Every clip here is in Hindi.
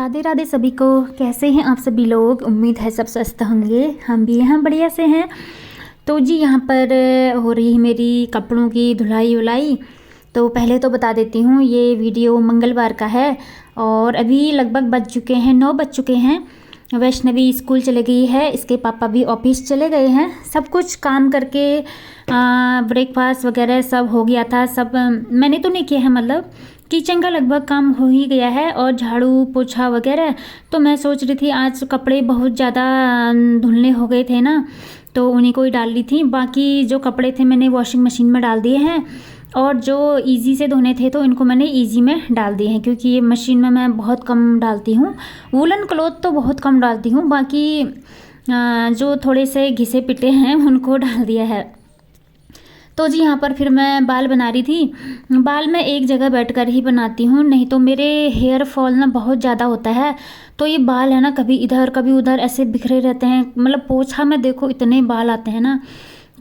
राधे राधे सभी को। कैसे हैं आप सभी लोग? उम्मीद है सब स्वस्थ होंगे। हम भी यहाँ बढ़िया से हैं। तो जी यहाँ पर हो रही है मेरी कपड़ों की धुलाई वुलाई। तो पहले तो बता देती हूँ ये वीडियो मंगलवार का है और अभी लगभग बज चुके हैं 9 बज चुके हैं। वैष्णवी स्कूल चले गई है, इसके पापा भी ऑफिस चले गए हैं। सब कुछ काम करके ब्रेकफास्ट वगैरह सब हो गया था। सब मैंने तो नहीं किया है, मतलब किचन का लगभग काम हो ही गया है और झाड़ू पोछा वगैरह। तो मैं सोच रही थी आज कपड़े बहुत ज़्यादा धुलने हो गए थे ना, तो उन्हीं को ही डाल ली थी। बाकी जो कपड़े थे मैंने वॉशिंग मशीन में डाल दिए हैं और जो इजी से धोने थे तो इनको मैंने इजी में डाल दिए हैं, क्योंकि ये मशीन में मैं बहुत कम डालती हूँ। वूलन क्लॉथ तो बहुत कम डालती हूँ, बाकी जो थोड़े से घिसे पिटे हैं उनको डाल दिया है। तो जी यहाँ पर फिर मैं बाल बना रही थी। बाल मैं एक जगह बैठकर ही बनाती हूँ, नहीं तो मेरे हेयर फॉल ना बहुत ज़्यादा होता है। तो ये बाल है ना कभी इधर कभी उधर ऐसे बिखरे रहते हैं, मतलब पोछा में देखो इतने बाल आते हैं ना,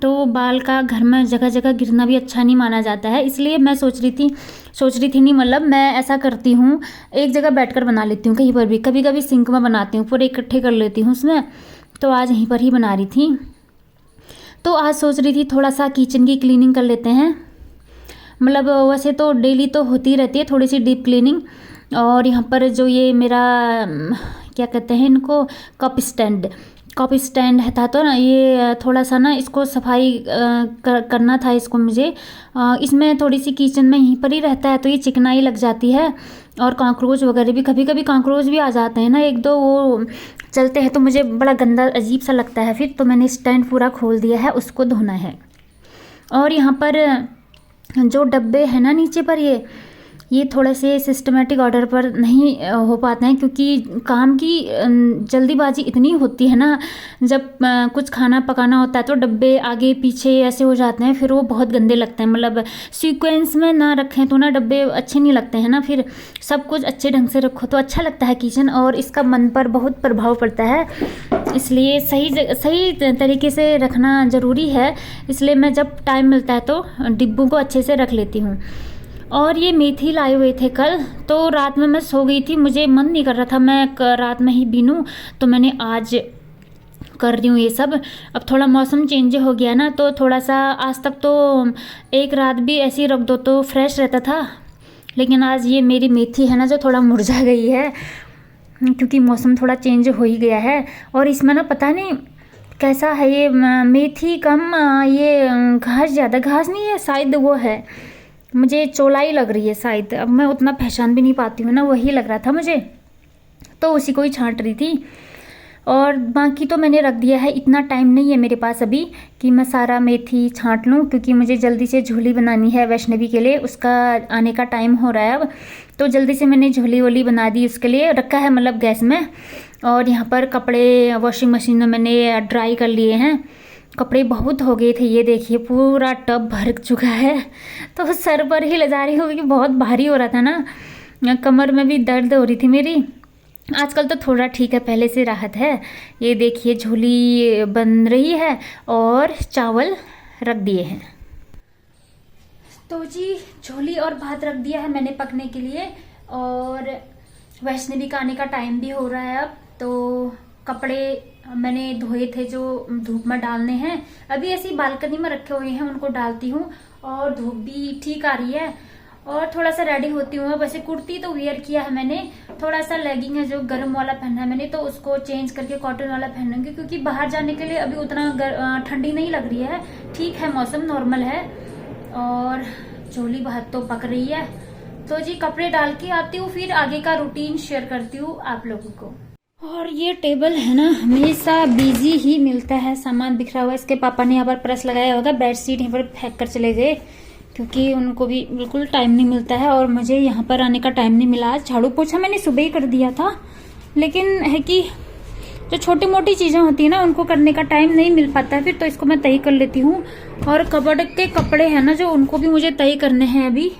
तो बाल का घर में जगह जगह गिरना भी अच्छा नहीं माना जाता है। इसलिए मैं सोच रही थी नहीं, मतलब मैं ऐसा करती हूँ एक जगह बैठकर बना लेती हूँ। कहीं पर भी कभी कभी सिंक में बनाती हूँ, पूरे इकट्ठे कर लेती हूँ उसमें। तो आज यहीं पर ही बना रही थी। तो आज सोच रही थी थोड़ा सा किचन की क्लीनिंग कर लेते हैं। मतलब वैसे तो डेली तो होती रहती है थोड़ी सी डीप क्लीनिंग। और यहाँ पर जो ये मेरा क्या कहते हैं इनको, कप स्टैंड है था, तो ना ये थोड़ा सा ना इसको सफाई करना था इसको मुझे। इसमें थोड़ी सी किचन में यहीं पर ही रहता है तो ये चिकनाई लग जाती है और कॉकरोच वगैरह भी, कभी कभी कॉकरोच भी आ जाते हैं ना एक दो, वो चलते हैं तो मुझे बड़ा गंदा अजीब सा लगता है फिर। तो मैंने स्टैंड पूरा खोल दिया है, उसको धोना है। और यहाँ पर जो डब्बे हैं ना नीचे पर, ये थोड़े से सिस्टमेटिक ऑर्डर पर नहीं हो पाते हैं, क्योंकि काम की जल्दीबाजी इतनी होती है ना। जब कुछ खाना पकाना होता है तो डब्बे आगे पीछे ऐसे हो जाते हैं, फिर वो बहुत गंदे लगते हैं। मतलब सीक्वेंस में ना रखें तो ना डब्बे अच्छे नहीं लगते हैं ना। फिर सब कुछ अच्छे ढंग से रखो तो अच्छा लगता है किचन, और इसका मन पर बहुत प्रभाव पड़ता है। इसलिए सही तरीके से रखना ज़रूरी है। इसलिए मैं जब टाइम मिलता है तो डिब्बों को अच्छे से रख लेती हूँ। और ये मेथी लाए हुए थे कल, तो रात में मैं सो गई थी, मुझे मन नहीं कर रहा था मैं रात में ही बीनूं, तो मैंने आज कर रही हूँ ये सब। अब थोड़ा मौसम चेंज हो गया ना, तो थोड़ा सा आज तक तो एक रात भी ऐसे ही रख दो तो फ्रेश रहता था, लेकिन आज ये मेरी मेथी है ना जो थोड़ा मुरझा गई है, क्योंकि मौसम थोड़ा चेंज हो ही गया है। और इसमें ना पता नहीं कैसा है ये मेथी कम, ये घास ज़्यादा, घास नहीं है शायद, वो है मुझे चौलाई लग रही है शायद। अब मैं उतना पहचान भी नहीं पाती हूँ ना, वही लग रहा था मुझे, तो उसी को ही छांट रही थी। और बाकी तो मैंने रख दिया है, इतना टाइम नहीं है मेरे पास अभी कि मैं सारा मेथी छांट लूँ, क्योंकि मुझे जल्दी से झोली बनानी है वैष्णवी के लिए, उसका आने का टाइम हो रहा है अब। तो जल्दी से मैंने झोली वोली बना दी, उसके लिए रखा है मतलब गैस में। और यहाँ पर कपड़े वॉशिंग मशीन में मैंने ड्राई कर लिए हैं। कपड़े बहुत हो गए थे, ये देखिए पूरा टब भर चुका है। तो सर पर ही ले जा रही हूँ क्योंकि बहुत भारी हो रहा था ना, कमर में भी दर्द हो रही थी मेरी। आजकल तो थोड़ा ठीक है, पहले से राहत है। ये देखिए झोली बन रही है और चावल रख दिए हैं। तो जी झोली और भात रख दिया है मैंने पकने के लिए, और वैष्णवी का आने का टाइम भी हो रहा है अब। तो कपड़े मैंने धोए थे जो धूप में डालने हैं, अभी ऐसी बालकनी में रखे हुए हैं, उनको डालती हूँ। और धूप भी ठीक आ रही है और थोड़ा सा रेडी होती हूँ। वैसे कुर्ती तो वेयर किया है मैंने, थोड़ा सा लेगिंग है जो गर्म वाला पहना है मैंने, तो उसको चेंज करके कॉटन वाला पहनूंगी, क्योंकि बाहर जाने के लिए अभी उतना ठंडी नहीं लग रही है, ठीक है मौसम नॉर्मल है। और झोली भात तो पक रही है। तो जी कपड़े डाल के आती हूँ, फिर आगे का रूटीन शेयर करती हूँ आप लोगों को। और ये टेबल है ना हमेशा बिजी ही मिलता है, सामान बिखरा हुआ। इसके पापा ने यहाँ पर प्रेस लगाया होगा, बेडशीट यहीं पर फेंक कर चले गए, क्योंकि उनको भी बिल्कुल टाइम नहीं मिलता है और मुझे यहाँ पर आने का टाइम नहीं मिला। आज झाड़ू पोछा मैंने सुबह ही कर दिया था, लेकिन है कि जो छोटी मोटी चीज़ें होती है ना उनको करने का टाइम नहीं मिल पाता है फिर, तो इसको मैं तय कर लेती हूँ। और कबर्ड के कपड़े हैं ना जो, उनको भी मुझे तय करने हैं अभी।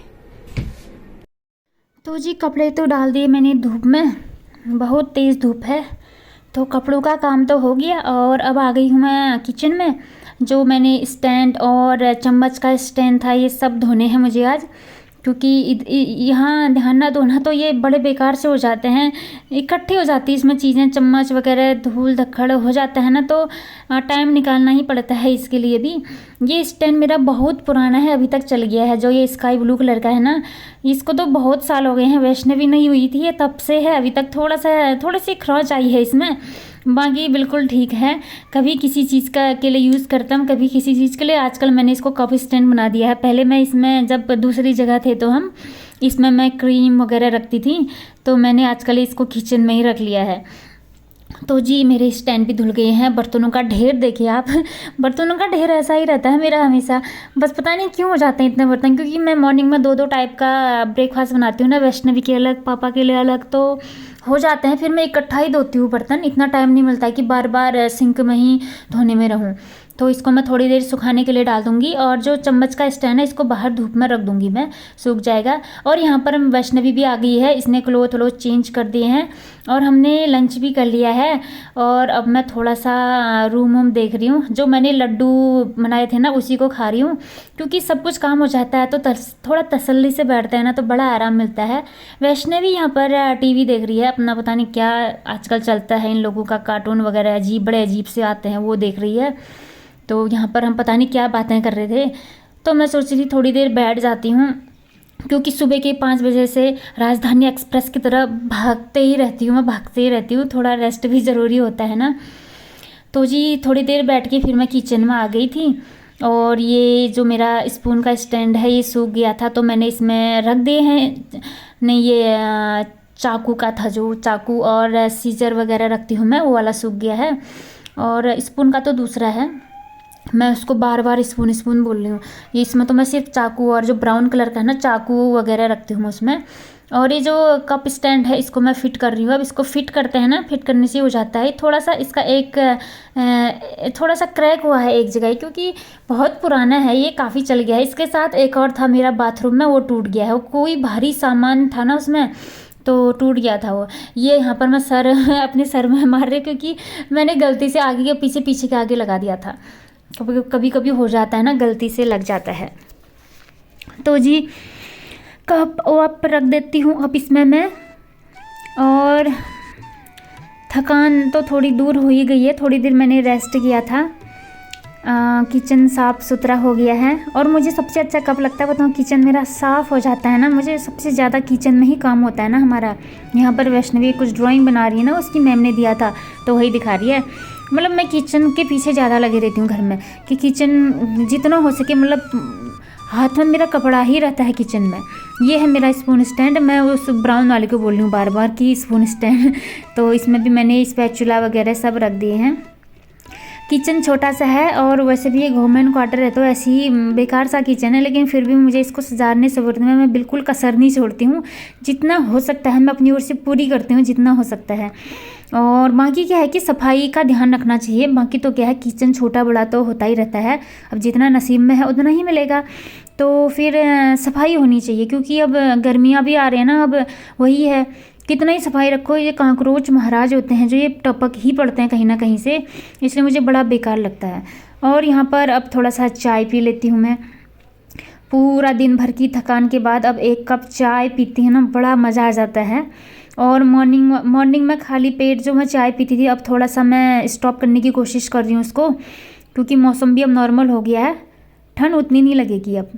तो जी कपड़े तो डाल दिए मैंने धूप में, बहुत तेज़ धूप है, तो कपड़ों का काम तो हो गया। और अब आ गई हूँ मैं किचन में। जो मैंने स्टैंड और चम्मच का स्टैंड था ये सब धोने हैं मुझे आज। क्योंकि यहाँ ध्यान ना दो ना तो ये बड़े बेकार से हो जाते हैं, इकट्ठी हो जाती है इसमें चीज़ें, चम्मच वगैरह धूल धक्कड़ हो जाता है ना, तो टाइम निकालना ही पड़ता है इसके लिए भी। ये स्टैंड मेरा बहुत पुराना है, अभी तक चल गया है। जो ये स्काई ब्लू कलर का है ना, इसको तो बहुत साल हो गए हैं, वैष्णवी नहीं हुई थी ये तब से है, अभी तक थोड़ी सी खरोंच आई है इसमें, बाकी बिल्कुल ठीक है। कभी किसी चीज़ का के लिए यूज़ करता हूँ, कभी किसी चीज़ के लिए। आजकल मैंने इसको कप स्टैंड बना दिया है। पहले मैं इसमें जब दूसरी जगह थे तो हम इसमें मैं क्रीम वगैरह रखती थी, तो मैंने आजकल इसको किचन में ही रख लिया है। तो जी मेरे स्टैंड भी धुल गए हैं। बर्तनों का ढेर देखिए आप बर्तनों का ढेर ऐसा ही रहता है मेरा हमेशा, बस पता नहीं क्यों हो जाते हैं इतने बर्तन, क्योंकि मैं मॉर्निंग में 2-2 टाइप का ब्रेकफास्ट बनाती हूँ ना, वैष्णवी के अलग, पापा के लिए अलग, तो हो जाते हैं। फिर मैं इकट्ठा ही धोती हूँ बर्तन, इतना टाइम नहीं मिलता है कि बार बार सिंक में ही धोने में रहूँ। तो इसको मैं थोड़ी देर सुखाने के लिए डाल दूँगी, और जो चम्मच का स्टैंड है इसको बाहर धूप में रख दूँगी मैं, सूख जाएगा। और यहाँ पर वैष्णवी भी आ गई है, इसने क्लोथ व्लोथ चेंज कर दिए हैं, और हमने लंच भी कर लिया है। और अब मैं थोड़ा सा रूम वूम देख रही हूँ, जो मैंने लड्डू बनाए थे ना उसी को खा रही हूँ, क्योंकि सब कुछ काम हो जाता है तो थोड़ा तसल्ली से बैठते हैं ना तो बड़ा आराम मिलता है। वैष्णवी यहाँ पर टीवी देख रही है अपना, पता नहीं क्या आजकल चलता है इन लोगों का, कार्टून वगैरह बड़े अजीब से आते हैं, वो देख रही है। तो यहाँ पर हम पता नहीं क्या बातें कर रहे थे, तो मैं सोच रही थी थोड़ी देर बैठ जाती हूँ, क्योंकि सुबह के 5 बजे से राजधानी एक्सप्रेस की तरह भागते ही रहती हूँ, थोड़ा रेस्ट भी ज़रूरी होता है ना। तो जी थोड़ी देर बैठ के फिर मैं किचन में आ गई थी, और ये जो मेरा स्पून का स्टैंड है ये सूख गया था, तो मैंने इसमें रख दिए हैं। नहीं, ये चाकू का था, जो चाकू और सीजर वगैरह रखती हूँ मैं, वो वाला सूख गया है। और स्पून का तो दूसरा है, मैं उसको बार बार स्पून बोल रही हूँ। ये इसमें तो मैं सिर्फ चाकू और जो ब्राउन कलर का है ना चाकू वगैरह रखती हूँ उसमें। और ये जो कप स्टैंड है इसको मैं फ़िट कर रही हूँ। अब इसको फ़िट करते हैं ना, फिट करने से हो जाता है थोड़ा सा इसका एक थोड़ा सा क्रैक हुआ है एक जगह, क्योंकि बहुत पुराना है ये, काफ़ी चल गया है। इसके साथ एक और था मेरा बाथरूम में, वो टूट गया है, वो कोई भारी सामान था ना उसमें, तो टूट गया था वो। ये यहाँ पर मैं अपने सर में मार रही, क्योंकि मैंने गलती से आगे के पीछे, पीछे के आगे लगा दिया था। कभी कभी हो जाता है ना, गलती से लग जाता है। तो जी कप वप रख देती हूँ अब इसमें मैं, और थकान तो थोड़ी दूर हो ही गई है। थोड़ी देर मैंने रेस्ट किया था, किचन साफ़ सुथरा हो गया है। और मुझे सबसे अच्छा कब लगता है बताऊँ, किचन मेरा साफ़ हो जाता है ना, मुझे सबसे ज़्यादा किचन में ही काम होता है ना हमारा। यहाँ पर वैष्णवी कुछ ड्राइंग बना रही है ना, उसकी मैम ने दिया था तो वही दिखा रही है। मतलब मैं किचन के पीछे ज़्यादा लगी रहती हूँ घर में, कि किचन जितना हो सके, मतलब हाथ में मेरा कपड़ा ही रहता है किचन में। ये है मेरा स्पून स्टैंड, मैं उस ब्राउन वाले को बोल रही हूँ बार बार कि स्पून स्टैंड। तो इसमें भी मैंने स्पैचुला वगैरह सब रख दिए हैं। किचन छोटा सा है, और वैसे भी ये गवर्नमेंट क्वार्टर है तो ऐसे ही बेकार सा किचन है, लेकिन फिर भी मुझे इसको सजाने संवरने में मैं बिल्कुल कसर नहीं छोड़ती हूँ। जितना हो सकता है मैं अपनी ओर से पूरी करती हूँ, जितना हो सकता है। और बाकी क्या है कि सफाई का ध्यान रखना चाहिए, बाकी तो क्या है, किचन छोटा बड़ा तो होता ही रहता है, अब जितना नसीब में है उतना ही मिलेगा। तो फिर सफाई होनी चाहिए, क्योंकि अब गर्मियाँ भी आ रही हैं ना, अब वही है, कितना ही सफाई रखो, ये काकरोच महाराज होते हैं जो ये टपक ही पड़ते हैं कहीं ना कहीं से, इसलिए मुझे बड़ा बेकार लगता है। और यहाँ पर अब थोड़ा सा चाय पी लेती हूँ मैं। पूरा दिन भर की थकान के बाद अब एक कप चाय पीती है ना, बड़ा मज़ा आ जाता है। और मॉर्निंग में खाली पेट जो मैं चाय पीती थी, अब थोड़ा सा मैं स्टॉप करने की कोशिश कर रही हूँ उसको, क्योंकि मौसम भी अब नॉर्मल हो गया है, ठंड उतनी नहीं लगेगी अब।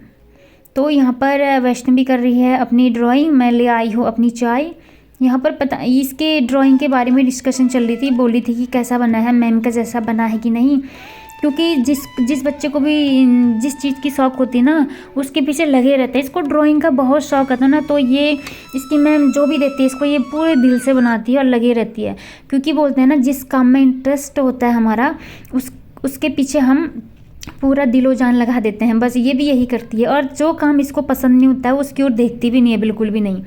तो यहाँ पर वैष्णवी कर रही है अपनी ड्राइंग, मैं ले आई हूँ अपनी चाय। यहाँ पर पता इसके ड्राइंग के बारे में डिस्कशन चल रही थी, बोली थी कि कैसा बना है, मैम का जैसा बना है कि नहीं, क्योंकि जिस बच्चे को भी जिस चीज़ की शौक़ होती है ना, उसके पीछे लगे रहते हैं। इसको ड्राइंग का बहुत शौक़ है ना, तो ये इसकी मैम जो भी देती है इसको ये पूरे दिल से बनाती है और लगी रहती है, क्योंकि बोलते हैं ना जिस काम में इंटरेस्ट होता है हमारा, उसके पीछे हम पूरा दिलो जान लगा देते हैं। बस ये भी यही करती है, और जो काम इसको पसंद नहीं होता है उसकी ओर देखती भी नहीं है, बिल्कुल भी नहीं।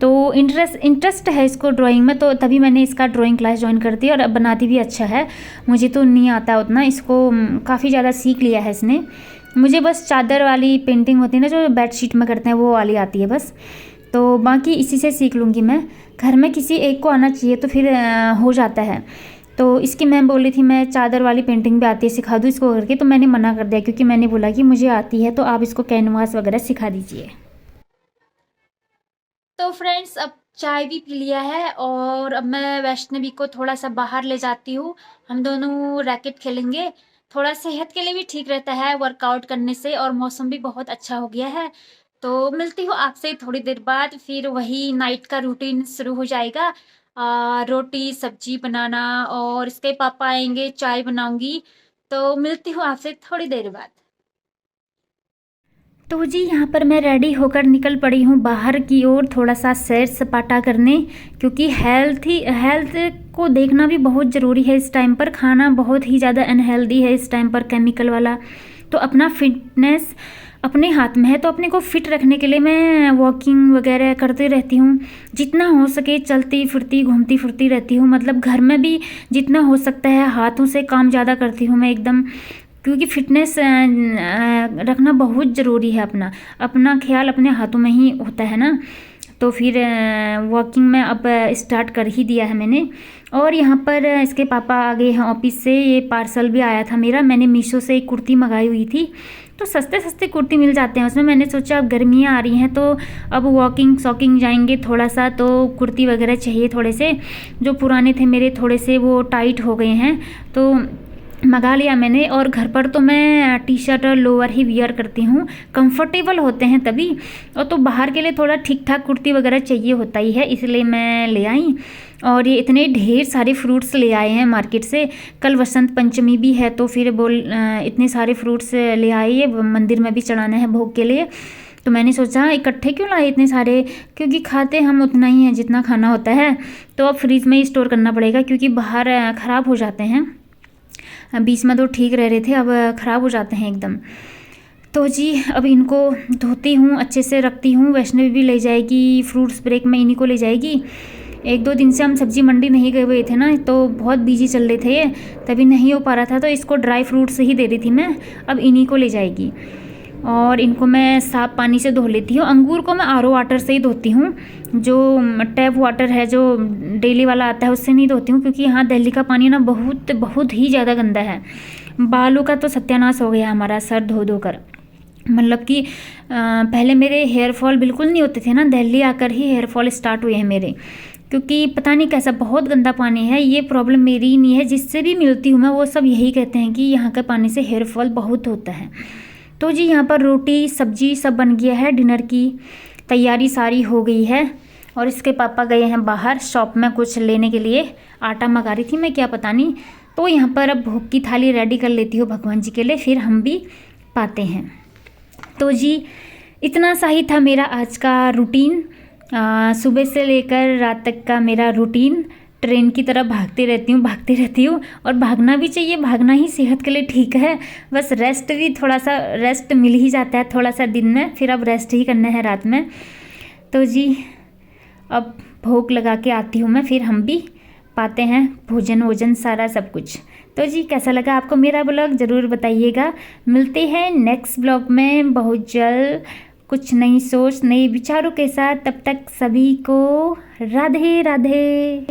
तो इंटरेस्ट है इसको ड्राइंग में, तो तभी मैंने इसका ड्राइंग क्लास ज्वाइन कर दी, और अब बनाती भी अच्छा है। मुझे तो नहीं आता उतना, इसको काफ़ी ज़्यादा सीख लिया है इसने। मुझे बस चादर वाली पेंटिंग होती है ना जो बेडशीट में करते हैं, वो वाली आती है बस, तो बाकी इसी से सीख लूँगी मैं। घर में किसी एक को आना चाहिए तो फिर हो जाता है। तो इसकी मैम बोली थी मैं चादर वाली पेंटिंग भी आती है, सिखा दूँ इसको करके, तो मैंने मना कर दिया, क्योंकि मैंने बोला कि मुझे आती है तो आप इसको कैनवास वगैरह सिखा दीजिए। तो फ्रेंड्स अब चाय भी पी लिया है और अब मैं वैष्णवी को थोड़ा सा बाहर ले जाती हूँ। हम दोनों रैकेट खेलेंगे। थोड़ा सेहत के लिए भी ठीक रहता है वर्कआउट करने से, और मौसम भी बहुत अच्छा हो गया है। तो मिलती हूँ आपसे थोड़ी देर बाद, फिर वही नाइट का रूटीन शुरू हो जाएगा। रोटी सब्जी बनाना, और इसके पापा आएंगे, चाय बनाऊंगी। तो मिलती हूँ आपसे थोड़ी देर बाद। तो जी यहाँ पर मैं रेडी होकर निकल पड़ी हूँ बाहर की ओर, थोड़ा सा सैर सपाटा करने, क्योंकि हेल्थ को देखना भी बहुत ज़रूरी है इस टाइम पर। खाना बहुत ही ज़्यादा अनहेल्दी है इस टाइम पर, केमिकल वाला। तो अपना फिटनेस अपने हाथ में है, तो अपने को फिट रखने के लिए मैं वॉकिंग वगैरह करती रहती हूँ। जितना हो सके चलती फिरती घूमती फिरती रहती हूँ। मतलब घर में भी जितना हो सकता है हाथों से काम ज़्यादा करती हूँ मैं एकदम, क्योंकि फिटनेस रखना बहुत ज़रूरी है। अपना ख्याल अपने हाथों में ही होता है ना। तो फिर वॉकिंग में अब स्टार्ट कर ही दिया है मैंने। और यहाँ पर इसके पापा आ गए हैं ऑफिस से। ये पार्सल भी आया था मेरा, मैंने मीशो से एक कुर्ती मंगाई हुई थी। तो सस्ते सस्ते कुर्ती मिल जाते हैं उसमें। मैंने सोचा अब गर्मियाँ आ रही हैं, तो अब वॉकिंग शॉकिंग जाएंगे थोड़ा सा, तो कुर्ती वगैरह चाहिए थोड़े से। जो पुराने थे मेरे थोड़े से वो टाइट हो गए हैं, तो मंगा लिया मैंने। और घर पर तो मैं टी शर्ट और लोअर ही वियर करती हूँ, कंफर्टेबल होते हैं तभी। और तो बाहर के लिए थोड़ा ठीक ठाक कुर्ती वगैरह चाहिए होता ही है, इसलिए मैं ले आई। और ये इतने ढेर सारे फ्रूट्स ले आए हैं मार्केट से। कल वसंत पंचमी भी है, तो फिर इतने सारे फ्रूट्स ले आए, ये मंदिर में भी चढ़ाना है भोग के लिए। तो मैंने सोचा इकट्ठे क्यों लाए इतने सारे, क्योंकि खाते हम उतना ही हैं जितना खाना होता है। तो अब फ्रीज में ही स्टोर करना पड़ेगा, क्योंकि बाहर ख़राब हो जाते हैं। बीच में तो ठीक रह रहे थे, अब ख़राब हो जाते हैं एकदम। तो जी अब इनको धोती हूँ, अच्छे से रखती हूँ। वैष्णवी भी ले जाएगी, फ्रूट्स ब्रेक में इन्हीं को ले जाएगी। 1-2 दिन से हम सब्जी मंडी नहीं गए हुए थे ना, तो बहुत बिजी चल रहे थे ये, तभी नहीं हो पा रहा था। तो इसको ड्राई फ्रूट्स ही दे रही थी मैं, अब इन्हीं को ले जाएगी। और इनको मैं साफ़ पानी से धो लेती हूँ। अंगूर को मैं आरओ वाटर से ही धोती हूँ, जो टैप वाटर है जो डेली वाला आता है उससे नहीं धोती हूँ, क्योंकि यहाँ दिल्ली का पानी ना बहुत बहुत ही ज़्यादा गंदा है। बालों का तो सत्यानाश हो गया हमारा सर धो धो कर। मतलब कि पहले मेरे हेयर फॉल बिल्कुल नहीं होते थे ना, दिल्ली आकर ही हेयर फॉल स्टार्ट हुए हैं मेरे, क्योंकि पता नहीं कैसा बहुत गंदा पानी है। ये प्रॉब्लम मेरी ही नहीं है, जिससे भी मिलती हूँ मैं वो सब यही कहते हैं कि यहाँ के पानी से हेयर फॉल बहुत होता है। तो जी यहाँ पर रोटी सब्जी सब बन गया है, डिनर की तैयारी सारी हो गई है। और इसके पापा गए हैं बाहर शॉप में कुछ लेने के लिए, आटा मंगा रही थी मैं क्या पता नहीं। तो यहाँ पर अब भोग की थाली रेडी कर लेती हूँ भगवान जी के लिए, फिर हम भी पाते हैं। तो जी इतना सा ही था मेरा आज का रूटीन। सुबह से लेकर रात तक का मेरा रूटीन। ट्रेन की तरह भागती रहती हूँ। और भागना भी चाहिए, भागना ही सेहत के लिए ठीक है। बस रेस्ट भी, थोड़ा सा रेस्ट मिल ही जाता है थोड़ा सा दिन में, फिर अब रेस्ट ही करना है रात में। तो जी अब भोग लगा के आती हूँ मैं, फिर हम भी पाते हैं भोजन वोजन सारा सब कुछ। तो जी कैसा लगा आपको मेरा ब्लॉग ज़रूर बताइएगा। मिलते हैं नेक्स्ट ब्लॉग में बहुत जल्द, कुछ नई सोच नए विचारों के साथ। तब तक सभी को राधे राधे।